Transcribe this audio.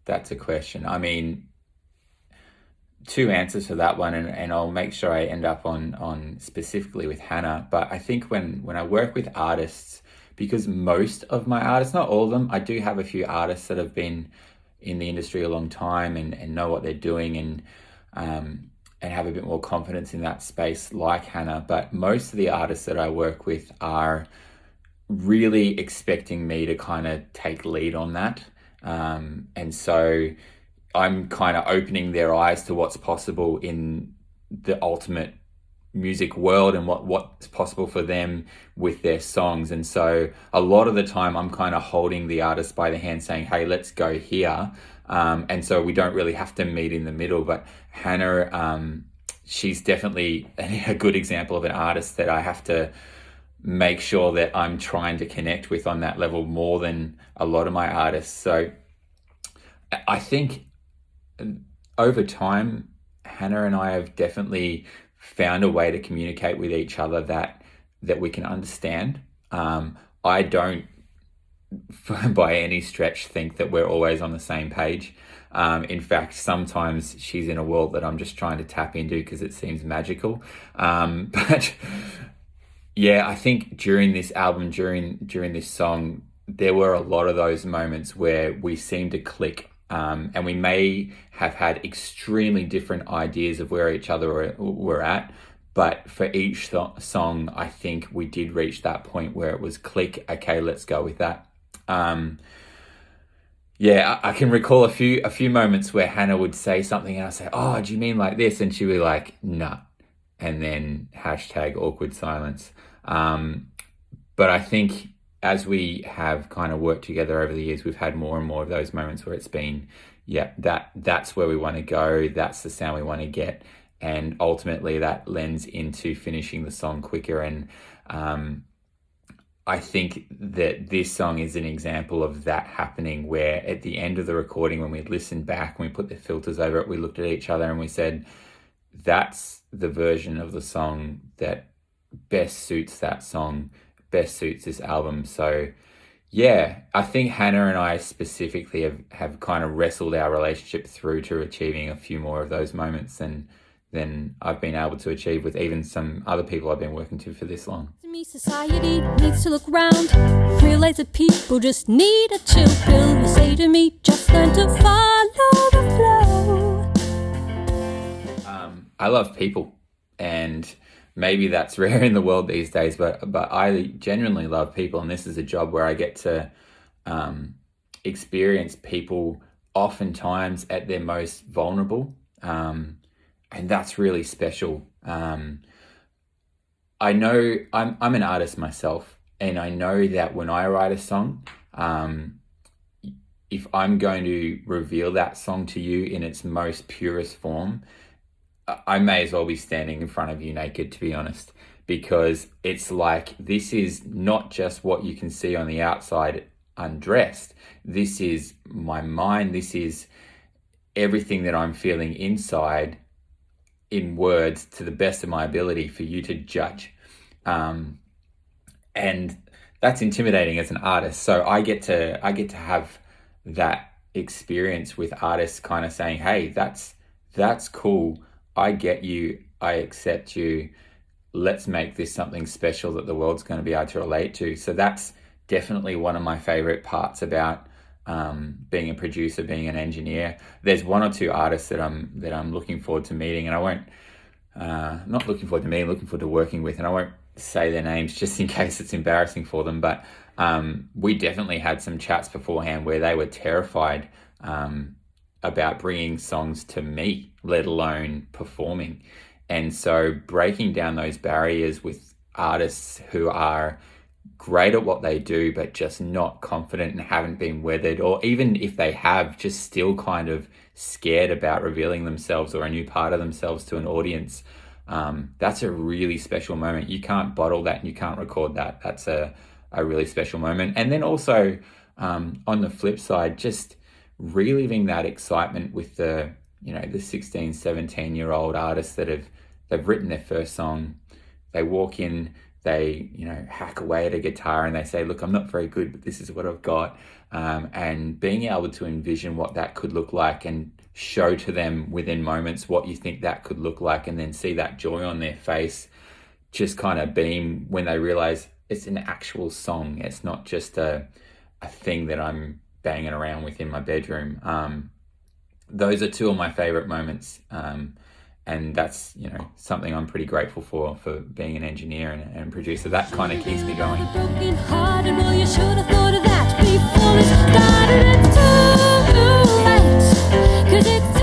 that's a question. I mean, two answers for that one, and I'll make sure I end up on specifically with Hana. But I think when I work with artists, because most of my artists, not all of them, I do have a few artists that have been in the industry a long time and know what they're doing and have a bit more confidence in that space, like Hana. But most of the artists that I work with are really expecting me to kind of take lead on that. And so I'm kind of opening their eyes to what's possible in the ultimate music world and what's possible for them with their songs. And so a lot of the time I'm kind of holding the artist by the hand saying, hey, let's go here. And so we don't really have to meet in the middle. But Hannah, she's definitely a good example of an artist that I have to make sure that I'm trying to connect with on that level more than a lot of my artists. So I think over time, Hannah and I have definitely found a way to communicate with each other that we can understand. I don't, by any stretch, think that we're always on the same page. In fact, sometimes she's in a world that I'm just trying to tap into because it seems magical. But yeah, I think during this album, during this song, there were a lot of those moments where we seemed to click. And we may have had extremely different ideas of where each other were at, but for each song, I think we did reach that point where it was click. Okay, let's go with that. Yeah, I can recall a few moments where Hannah would say something and I say, "Oh, do you mean like this?" And she'd be like, "Nah," and then hashtag awkward silence. But I think as we have kind of worked together over the years, we've had more and more of those moments where it's been, yeah, that's where we want to go. That's the sound we want to get. And ultimately that lends into finishing the song quicker. And I think that this song is an example of that happening, where at the end of the recording, when we listened back and we put the filters over it, we looked at each other and we said, that's the version of the song that best suits that song, best suits this album. So yeah, I think Hannah and I specifically have kind of wrestled our relationship through to achieving a few more of those moments than I've been able to achieve with even some other people I've been working to for this long. To me, society needs to look around, realize that people just need a chill pill. You say to me, just learn to follow the flow. I love people, and maybe that's rare in the world these days, but I genuinely love people, and this is a job where I get to experience people oftentimes at their most vulnerable, and that's really special. I know I'm an artist myself, and I know that when I write a song, if I'm going to reveal that song to you in its most purest form, I may as well be standing in front of you naked, to be honest, because it's like, this is not just what you can see on the outside undressed. This is my mind. This is everything that I'm feeling inside in words to the best of my ability for you to judge. And that's intimidating as an artist. So I get to have that experience with artists kind of saying, hey, that's cool. I get you. I accept you. Let's make this something special that the world's going to be able to relate to. So that's definitely one of my favorite parts about being a producer, being an engineer. There's one or two artists that I'm looking forward to meeting, and I won't not looking forward to meeting, looking forward to working with, and I won't say their names just in case it's embarrassing for them. But we definitely had some chats beforehand where they were terrified about bringing songs to me, let alone performing. And so breaking down those barriers with artists who are great at what they do, but just not confident and haven't been weathered, or even if they have, just still kind of scared about revealing themselves or a new part of themselves to an audience. That's a really special moment. You can't bottle that and you can't record that. That's a really special moment. And then also on the flip side, just reliving that excitement with the 16, 17-year-old artists that they've written their first song. They walk in they, hack away at a guitar and they say, look, I'm not very good, but this is what I've got. And being able to envision what that could look like and show to them within moments what you think that could look like, and then see that joy on their face just kind of beam when they realize it's an actual song. It's not just a thing that I'm banging around with in my bedroom. Those are two of my favorite moments. And that's, something I'm pretty grateful for being an engineer and producer. That kind of keeps me going. Broken hearted, well, you should have thought of that before it started. It's too late, 'cause it's